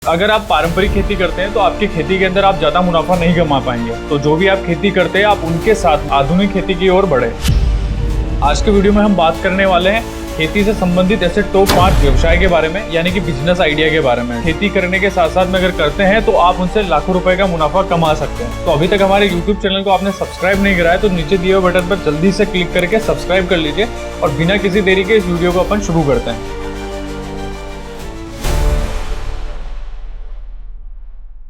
अगर आप पारंपरिक खेती करते हैं तो आपकी खेती के अंदर आप ज़्यादा मुनाफा नहीं कमा पाएंगे। तो जो भी आप खेती करते हैं आप उनके साथ आधुनिक खेती की ओर बढ़े। आज के वीडियो में हम बात करने वाले हैं खेती से संबंधित ऐसे टॉप 5 व्यवसाय के बारे में, यानी कि बिजनेस आइडिया के बारे में। खेती करने के साथ साथ में अगर करते हैं तो आप उनसे लाखों रुपए का मुनाफा कमा सकते हैं। तो अभी तक हमारे YouTube चैनल को आपने सब्सक्राइब नहीं करा है तो नीचे दिए हुए बटन पर जल्दी से क्लिक करके सब्सक्राइब कर लीजिए और बिना किसी देरी के इस वीडियो को अपन शुरू करते हैं।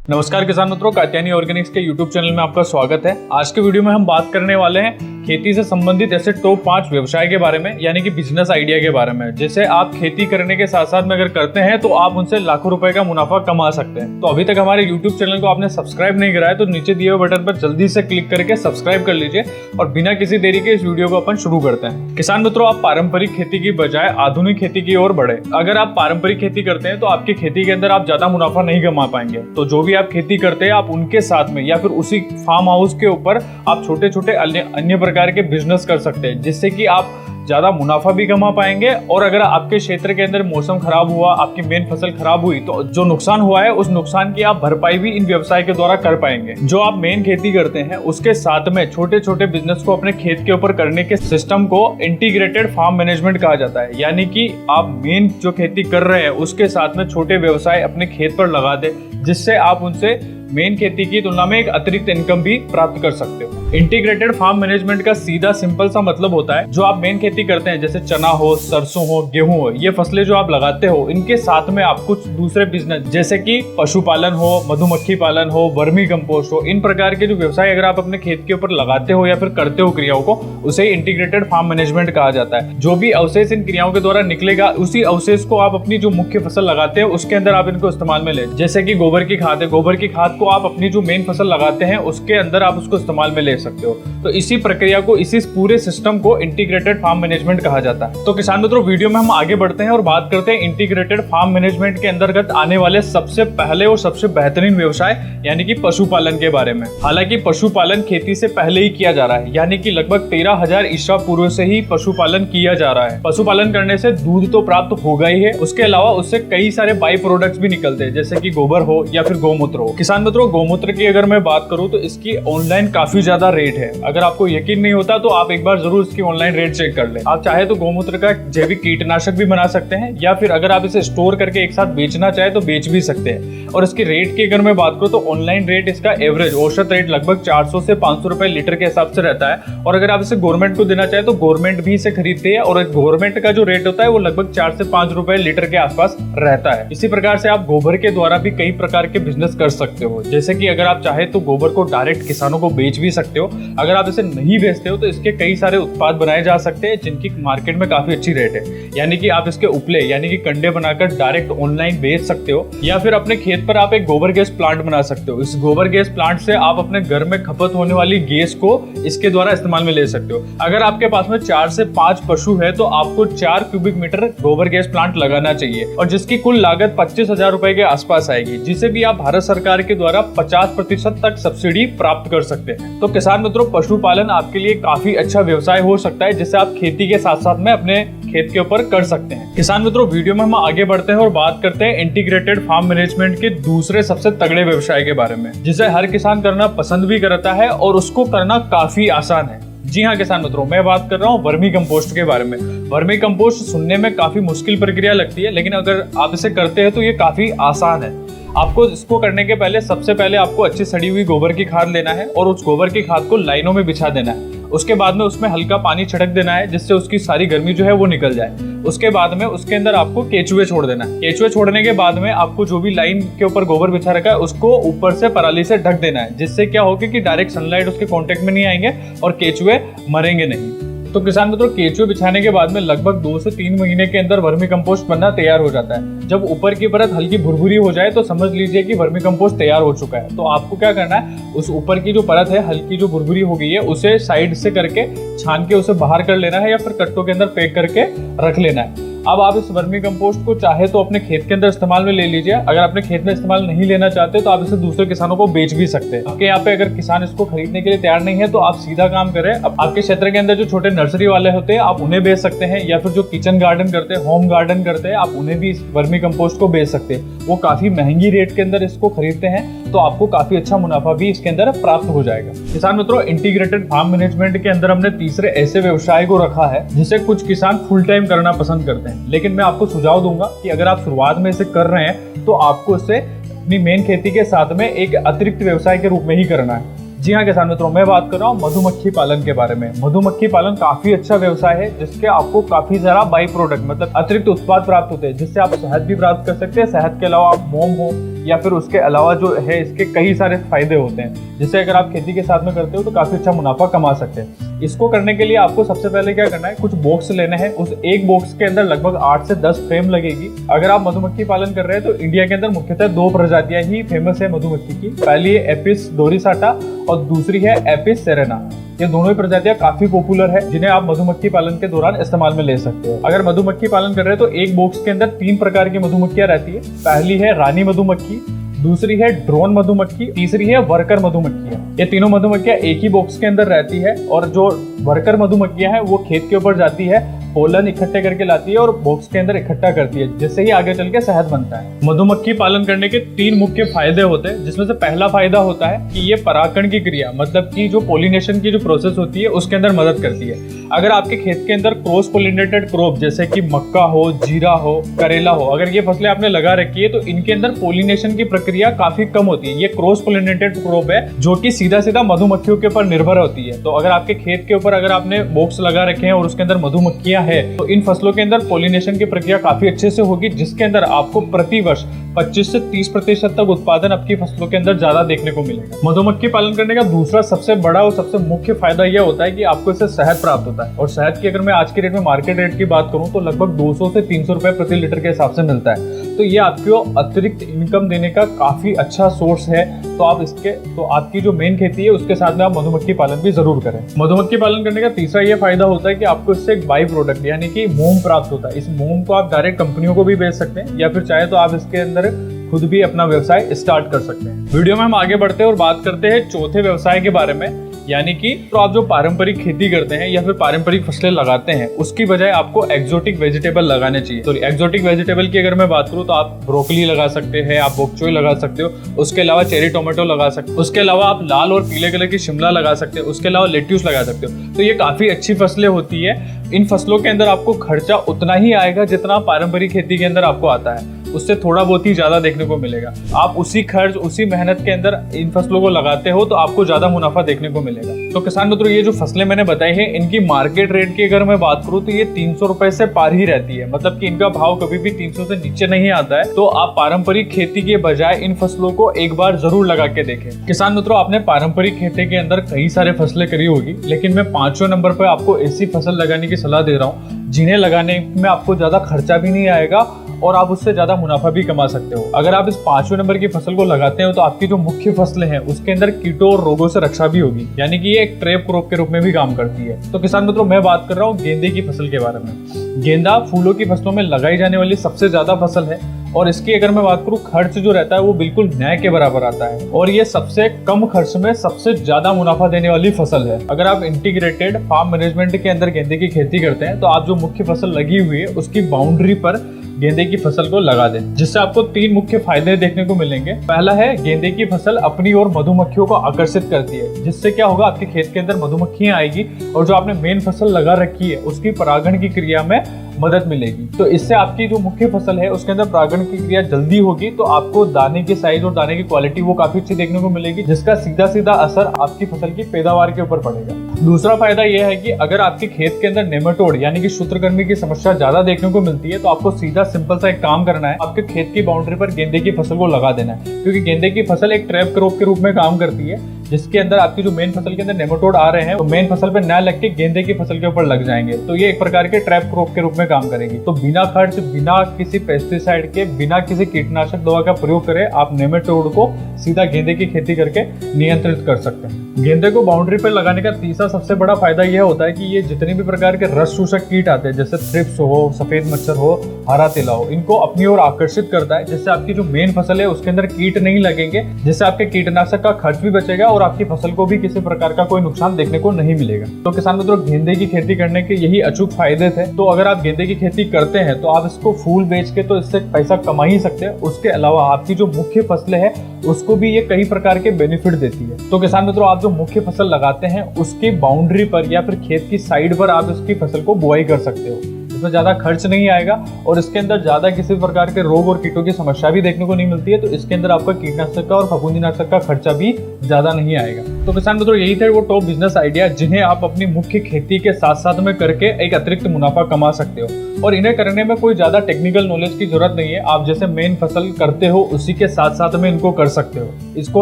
नमस्कार किसान मित्रों, कात्यायनी ऑर्गेनिक्स के YouTube चैनल में आपका स्वागत है। आज के वीडियो में हम बात करने वाले हैं खेती से संबंधित ऐसे टॉप 5 व्यवसाय के बारे में, यानी कि बिजनेस आइडिया के बारे में, जैसे आप खेती करने के साथ साथ में अगर करते हैं तो आप उनसे लाखों रुपए का मुनाफा कमा सकते हैं। तो अभी तक हमारे YouTube चैनल को आपने सब्सक्राइब नहीं करा है तो नीचे दिए हुए बटन पर जल्दी से क्लिक करके सब्सक्राइब कर लीजिए और बिना किसी देरी के इस वीडियो को अपन शुरू करते हैं। किसान मित्रों, आप पारंपरिक खेती की बजाय आधुनिक खेती की ओर बढ़े। अगर आप पारंपरिक खेती करते हैं तो आपकी खेती के अंदर आप ज्यादा मुनाफा नहीं कमा पाएंगे। तो जो भी आप खेती करते हैं आप उनके साथ में या फिर उसी फार्म हाउस के ऊपर आप छोटे छोटे अन्य प्रकार के बिजनेस कर सकते हैं, जिससे कि आप ज्यादा मुनाफा भी कमा पाएंगे। और अगर आपके क्षेत्र के अंदर मौसम खराब हुआ, आपकी मेन फसल खराब हुई, तो जो नुकसान हुआ है उस नुकसान की आप भरपाई भी इन व्यवसाय के द्वारा कर पाएंगे। जो आप मेन खेती करते हैं उसके साथ में छोटे छोटे बिजनेस को अपने खेत के ऊपर करने के सिस्टम को इंटीग्रेटेड फार्म मैनेजमेंट कहा जाता है। यानी कि आप मेन जो खेती कर रहे हैं उसके साथ में छोटे व्यवसाय अपने खेत पर लगा दे, जिससे आप उनसे मेन खेती की तुलना में एक अतिरिक्त इनकम भी प्राप्त कर सकते हो। इंटीग्रेटेड फार्म मैनेजमेंट का सीधा सिंपल सा मतलब होता है, जो आप मेन खेती करते हैं जैसे चना हो, सरसों हो, गेहूं हो, ये फसलें जो आप लगाते हो, इनके साथ में आप कुछ दूसरे बिजनेस जैसे कि पशुपालन हो, मधुमक्खी पालन हो, वर्मी कंपोस्ट हो, इन प्रकार के जो व्यवसाय अगर आप अपने खेत के ऊपर लगाते हो या फिर करते हो क्रियाओं को, उसे इंटीग्रेटेड फार्म मैनेजमेंट कहा जाता है। जो भी अवशेष इन क्रियाओं के द्वारा निकलेगा उसी अवशेष को आप अपनी जो मुख्य फसल लगाते हो उसके अंदर आप इनको इस्तेमाल में ले। जैसे कि गोबर की खाद है, गोबर की खाद को आप अपनी जो मेन फसल लगाते हैं उसके अंदर आप उसको इस्तेमाल में ले सकते हो। तो इसी प्रक्रिया को, इसी पूरे सिस्टम को इंटीग्रेटेड फार्म मैनेजमेंट कहा जाता है। तो किसान मित्रों, वीडियो में हम आगे बढ़ते हैं और बात करते हैं इंटीग्रेटेड फार्म मैनेजमेंट के अंतर्गत आने वाले सबसे पहले और सबसे बेहतरीन व्यवसाय यानी कि पशुपालन के बारे में। हालांकि पशुपालन खेती से पहले ही किया जा रहा है, यानी कि लगभग 13,000 ईसा पूर्व से ही पशुपालन किया जा रहा है। पशुपालन करने से दूध तो प्राप्त होगा ही है, उसके अलावा उससे कई सारे बाई प्रोडक्ट्स भी निकलते हैं, जैसे कि गोबर हो या फिर गौमूत्र हो। किसान मित्रों, गौमूत्र की अगर मैं बात करूं तो इसकी ऑनलाइन काफी ज्यादा रेट है। अगर आपको यकीन नहीं होता तो आप एक बार जरूर इसकी ऑनलाइन रेट चेक कर लें। आप चाहे तो गौमूत्र का जैविक कीटनाशक भी बना सकते हैं, या फिर अगर आप इसे स्टोर करके एक साथ बेचना चाहे तो बेच भी सकते हैं। और इसकी रेट की अगर मैं बात करूं तो ऑनलाइन रेट इसका एवरेज औसत रेट लगभग 400 से 500 रुपए लीटर के हिसाब से रहता है। और अगर आप इसे गवर्नमेंट को देना चाहे तो गवर्नमेंट भी इसे खरीदती है, और गवर्नमेंट का जो रेट होता है वो लगभग 4 से 5 रुपए लीटर के आसपास रहता है। इसी प्रकार से आप गोबर के द्वारा भी कई प्रकार के बिजनेस कर सकते हो, जैसे कि अगर आप चाहे तो गोबर को डायरेक्ट किसानों को बेच भी सकते हो। अगर आप इसे नहीं बेचते हो तो इसके कई सारे उत्पाद बनाए जा सकते हैं जिनकी मार्केट में काफी अच्छी रेट है। यानी कि आप इसके उपले यानी कि कंडे बनाकर डायरेक्ट ऑनलाइन बेच सकते हो, या फिर अपने खेत पर आप एक गोबर गैस प्लांट बना सकते हो। इस गोबर गैस प्लांट से आप अपने घर में खपत होने वाली गैस को इसके द्वारा इस्तेमाल में ले सकते हो। अगर आपके पास में 4 से 5 पशु है तो आपको 4 क्यूबिक मीटर गोबर गैस प्लांट लगाना चाहिए, और जिसकी कुल लागत 25,000 रुपए के आसपास आएगी, जिसे भी आप भारत सरकार के द्वारा 50% तक सब्सिडी प्राप्त कर सकते हैं। तो किसान मित्रों, पशुपालन आपके लिए काफी अच्छा व्यवसाय हो सकता है, जिसे आप खेती के साथ साथ में अपने खेत के ऊपर कर सकते हैं। किसान मित्रों, वीडियो में हम आगे बढ़ते हैं और बात करते हैं इंटीग्रेटेड फार्म मैनेजमेंट के दूसरे सबसे तगड़े व्यवसाय के बारे में, जिसे हर किसान करना पसंद भी करता है और उसको करना काफी आसान है। जी हाँ किसान मित्रों, मैं बात कर रहा हूँ वर्मी कंपोस्ट के बारे में। वर्मी कंपोस्ट सुनने में काफी मुश्किल प्रक्रिया लगती है, लेकिन अगर आप इसे करते हैं तो ये काफी आसान है। आपको इसको करने के पहले सबसे पहले आपको अच्छी सड़ी हुई गोबर की खाद लेना है और उस गोबर की खाद को लाइनों में बिछा देना है। उसके बाद में उसमें हल्का पानी छिड़क देना है, जिससे उसकी सारी गर्मी जो है वो निकल जाए। उसके बाद में उसके अंदर आपको केचुए छोड़ देना है। केचुए छोड़ने के बाद में आपको जो भी लाइन के ऊपर गोबर बिछा रखा है उसको ऊपर से पराली से ढक देना है, जिससे क्या होगा कि डायरेक्ट सनलाइट उसके कांटेक्ट में नहीं आएंगे और केचुए मरेंगे नहीं। तो किसान मित्रों, केचुए बिछाने के बाद में लगभग 2 से 3 महीने के अंदर वर्मी कंपोस्ट बनना तैयार हो जाता है। जब ऊपर की परत हल्की भुरभुरी हो जाए तो समझ लीजिए कि वर्मी कंपोस्ट तैयार हो चुका है। तो आपको क्या करना है, उस ऊपर की जो परत है हल्की जो भुरभुरी हो गई है उसे साइड से करके छान के उसे बाहर कर लेना है, या फिर कट्टों के अंदर पैक करके रख लेना है। अब आप इस वर्मी कंपोस्ट को चाहे तो अपने खेत के अंदर इस्तेमाल में ले लीजिए, अगर अपने खेत में इस्तेमाल नहीं लेना चाहते तो आप इसे दूसरे किसानों को बेच भी सकते हैं। आपके यहाँ पे अगर किसान इसको खरीदने के लिए तैयार नहीं है तो आप सीधा काम करें, अब आपके क्षेत्र के अंदर जो छोटे नर्सरी वाले होते हैं आप उन्हें बेच सकते हैं, या फिर जो किचन गार्डन करते हैं, होम गार्डन करते हैं, आप उन्हें भी इस वर्मी कंपोस्ट को बेच सकते हैं। वो काफी महंगी रेट के अंदर इसको खरीदते हैं तो आपको काफी अच्छा मुनाफा भी इसके अंदर प्राप्त हो जाएगा। किसान मित्रों, इंटीग्रेटेड फार्म मैनेजमेंट के अंदर हमने तीसरे ऐसे व्यवसाय को रखा है जिसे कुछ किसान फुल टाइम करना पसंद करते हैं, लेकिन मैं आपको सुझाव दूंगा कि अगर आप शुरुआत में इसे कर रहे हैं तो आपको इसे अपनी मेन खेती के साथ में एक अतिरिक्त व्यवसाय के रूप में ही करना है। जी हाँ किसान मित्रों, मैं बात कर रहा हूँ मधुमक्खी पालन के बारे में। मधुमक्खी पालन काफी अच्छा व्यवसाय है जिसके आपको काफी सारा बाई प्रोडक्ट मतलब अतिरिक्त उत्पाद प्राप्त होते हैं, जिससे आप शहद भी प्राप्त कर सकते हैं। शहद के अलावा आप मोम हो या फिर उसके अलावा जो है इसके कई सारे फायदे होते हैं, जिससे अगर आप खेती के साथ में करते हो तो काफी अच्छा मुनाफा कमा सकते हैं। इसको करने के लिए आपको सबसे पहले क्या करना है, कुछ बॉक्स लेने हैं। उस एक बॉक्स के अंदर लगभग 8 से 10 फ्रेम लगेगी। अगर आप मधुमक्खी पालन कर रहे हैं तो इंडिया के अंदर मुख्यतः 2 प्रजातियां ही फेमस है मधुमक्खी की। पहली है एपिस डोरिसाटा और दूसरी है एपिस सेरेना। ये दोनों ही प्रजातियां काफी पॉपुलर है जिन्हें आप मधुमक्खी पालन के दौरान इस्तेमाल में ले सकते हो। अगर मधुमक्खी पालन कर रहे हैं तो एक बॉक्स के अंदर 3 प्रकार की मधुमक्खियां रहती है। पहली है रानी मधुमक्खी, दूसरी है ड्रोन मधुमक्खी, तीसरी है वर्कर मधुमक्खियां। ये तीनों मधुमक्खियां एक ही बॉक्स के अंदर रहती है और जो वर्कर मधुमक्खियां हैं वो खेत के ऊपर जाती है, पोलन इकट्ठे करके लाती है और बॉक्स के अंदर इकट्ठा करती है, जिससे ही आगे चल के शहद बनता है। मधुमक्खी पालन करने के 3 मुख्य फायदे होते हैं, जिसमें से पहला फायदा होता है कि ये परागण की क्रिया मतलब कि जो पोलिनेशन की जो प्रोसेस होती है उसके अंदर मदद करती है। अगर आपके खेत के अंदर क्रॉस पोलिनेटेड क्रॉप जैसे कि मक्का हो, जीरा हो, करेला हो, अगर ये फसलें आपने लगा रखी है तो इनके अंदर पोलिनेशन की प्रक्रिया काफी कम होती है। ये क्रॉस पोलिनेटेड क्रॉप है जो कि सीधा सीधा मधुमक्खियों के ऊपर निर्भर होती है। तो अगर आपके खेत के ऊपर अगर आपने बॉक्स लगा रखे हैं और उसके अंदर मधुमक्खियां हैं तो इन फसलों के अंदर पोलिनेशन की प्रक्रिया काफी अच्छे से होगी, जिसके अंदर आपको प्रति वर्ष 25 से 30% तक उत्पादन आपकी फसलों के अंदर ज्यादा देखने को मिलेगा। मधुमक्खी पालन करने का दूसरा सबसे बड़ा और सबसे मुख्य फायदा यह होता है कि आपको इससे शहद प्राप्त होता है। और शहद की अगर मैं आज के रेट में मार्केट रेट की बात करूं तो लगभग 200 से 300 रुपए प्रति लीटर के हिसाब से मिलता है। तो ये आपको अतिरिक्त इनकम देने का काफी अच्छा सोर्स है। तो आपकी जो मेन खेती है उसके साथ में आप मधुमक्खी पालन भी जरूर करें। मधुमक्खी पालन करने का तीसरा ये फायदा होता है कि आपको इससे एक बाई प्रोडक्ट यानी कि मोम प्राप्त होता है। इस मोम को आप डायरेक्ट कंपनियों को भी बेच सकते हैं या फिर चाहे तो आप इसके अंदर खुद भी अपना व्यवसाय स्टार्ट कर सकते हैं। वीडियो में हम आगे बढ़ते हैं और बात करते हैं चौथे व्यवसाय के बारे में, यानी कि तो आप जो पारंपरिक खेती करते हैं या फिर पारंपरिक फसलें लगाते हैं उसकी बजाय आपको एक्सोटिक वेजिटेबल लगाने चाहिए। तो एक्सोटिक वेजिटेबल की अगर मैं बात करूं तो आप ब्रोकली लगा सकते हैं, आप बोक चोई लगा सकते हो, उसके अलावा चेरी टोमेटो लगा सकते हो, उसके अलावा आप लाल और पीले कलर की शिमला लगा सकते हो, उसके अलावा लेट्यूस लगा सकते हो। तो ये काफी अच्छी फसलें होती है। इन फसलों के अंदर आपको खर्चा उतना ही आएगा जितना पारंपरिक खेती के अंदर आपको आता है, उससे थोड़ा बहुत ही ज्यादा देखने को मिलेगा। आप उसी खर्च उसी मेहनत के अंदर इन फसलों को लगाते हो तो आपको ज्यादा मुनाफा देखने को मिलेगा। तो किसान मित्रों, ये जो फसलें मैंने बताई है इनकी मार्केट रेट की अगर मैं बात करूं तो ये 300 रुपए से पार ही रहती है, मतलब कि इनका भाव कभी भी 300 से नीचे नहीं आता है। तो आप पारंपरिक खेती के बजाय इन फसलों को एक बार जरूर लगा के देखें। किसान मित्रों, आपने पारंपरिक खेती के अंदर कई सारे फसलें करी होगी, लेकिन मैं 5वें नंबर पर आपको ऐसी फसल लगाने की सलाह दे रहा हूँ जिन्हें लगाने में आपको ज्यादा खर्चा भी नहीं आएगा और आप उससे ज्यादा मुनाफा भी कमा सकते हो। अगर आप इस 5वें नंबर की फसल को लगाते हो तो आपकी जो मुख्य फसलें हैं उसके अंदर कीटों और रोगों से रक्षा भी होगी, यानी कि ये एक ट्रैप क्रॉप के रूप में भी काम करती है। तो किसान मित्रों, मैं बात कर रहा हूँ गेंदे की फसल के बारे में। गेंदा फूलों की फसलों में लगाई जाने वाली सबसे ज्यादा फसल है और इसकी अगर मैं बात करूं खर्च जो रहता है वो बिल्कुल न्याय के बराबर आता है और ये सबसे कम खर्च में सबसे ज्यादा मुनाफा देने वाली फसल है। अगर आप इंटीग्रेटेड फार्म मैनेजमेंट के अंदर गेंदे की खेती करते हैं तो आप जो मुख्य फसल लगी हुई है उसकी बाउंड्री पर गेंदे की फसल को लगा दें, जिससे आपको 3 मुख्य फायदे देखने को मिलेंगे। पहला है, गेंदे की फसल अपनी ओर मधुमक्खियों को आकर्षित करती है, जिससे क्या होगा, आपके खेत के अंदर मधुमक्खियां आएगी और जो आपने मेन फसल लगा रखी है उसकी परागण की क्रिया में मदद मिलेगी। तो इससे आपकी जो मुख्य फसल है उसके अंदर परागण की क्रिया जल्दी होगी, तो आपको दाने की साइज और दाने की क्वालिटी वो काफी अच्छी देखने को मिलेगी, जिसका सीधा सीधा असर आपकी फसल की पैदावार के ऊपर पड़ेगा। दूसरा फायदा यह है कि अगर आपके खेत के अंदर नेमाटोड यानी कि सूत्रकृमि की समस्या ज्यादा देखने को मिलती है तो आपको सीधा सिंपल सा एक काम करना है, आपके खेत की बाउंड्री पर गेंदे की फसल को लगा देना है, क्योंकि गेंदे की फसल एक ट्रैप क्रॉप के रूप में काम करती है, जिसके अंदर आपकी जो मेन फसल के अंदर नेमाटोड आ रहे हैं तो मेन फसल पे न लग के गेंदे की फसल के ऊपर लग जाएंगे, तो ये एक प्रकार के ट्रैप क्रॉप के रूप में काम करेगी। तो बिना खर्च, बिना किसी पेस्टिसाइड के, बिना किसी कीटनाशक दवा का प्रयोग करे आप नेमाटोड को सीधा गेंदे की खेती करके नियंत्रित कर सकते हैं। गेंदे को बाउंड्री पर लगाने का तीसरा सबसे बड़ा फायदा यह होता है कि ये जितने भी प्रकार के रस शोषक कीट आते हैं, जैसे थ्रिप्स हो, सफेद मच्छर हो, हरा तिला हो, इनको अपनी ओर आकर्षित करता है, जिससे आपकी जो मेन फसल है उसके अंदर कीट नहीं लगेंगे, जिससे आपके कीटनाशक का खर्च भी बचेगा और आपकी फसल को भी किसी प्रकार का कोई नुकसान देखने को नहीं मिलेगा। तो किसान मित्रों, गेंदे की खेती करने के यही अचूक फायदे थे। तो अगर आप गेंदे की खेती करते हैं तो आप इसको फूल बेच के तो इससे पैसा कमा ही सकते हैं। उसके अलावा आपकी जो मुख्य फसलें हैं उसको भी ये कई प्रकार के बेनिफिट देती है। तो किसान मित्रों, आप जो मुख्य फसल लगाते हैं उसकी बाउंड्री पर या फिर खेत की साइड पर आप इसकी फसल को बुआई कर सकते हो। इसमें ज्यादा खर्च नहीं आएगा और इसके अंदर ज्यादा किसी प्रकार के रोग और कीटों की समस्या भी देखने को नहीं मिलती है। तो इसके अंदर आपका कीटनाशक का और फफूंदीनाशक का खर्चा भी ज्यादा नहीं आएगा। तो किसान मित्रों, यही थे वो टॉप बिजनेस आइडिया जिन्हें आप अपनी मुख्य खेती के साथ साथ में करके एक अतिरिक्त मुनाफा कमा सकते हो। और इन्हें करने में कोई ज्यादा टेक्निकल नॉलेज की जरूरत नहीं है। आप जैसे मेन फसल करते हो उसी के साथ साथ में इनको कर सकते हो। इसको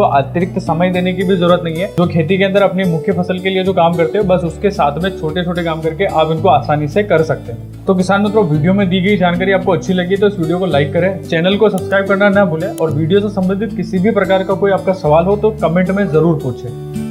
अतिरिक्त समय देने की भी जरूरत नहीं है। जो खेती के अंदर अपनी मुख्य फसल के लिए जो काम करते हो, बस उसके साथ में छोटे छोटे काम करके आप इनको आसानी से कर सकते हैं। तो किसान मित्रों, वीडियो में दी गई जानकारी आपको अच्छी लगी तो इस वीडियो को लाइक करें, चैनल को सब्सक्राइब करना ना भूलें और वीडियो से संबंधित किसी भी प्रकार का कोई आपका सवाल हो तो कमेंट में जरूर पूछें।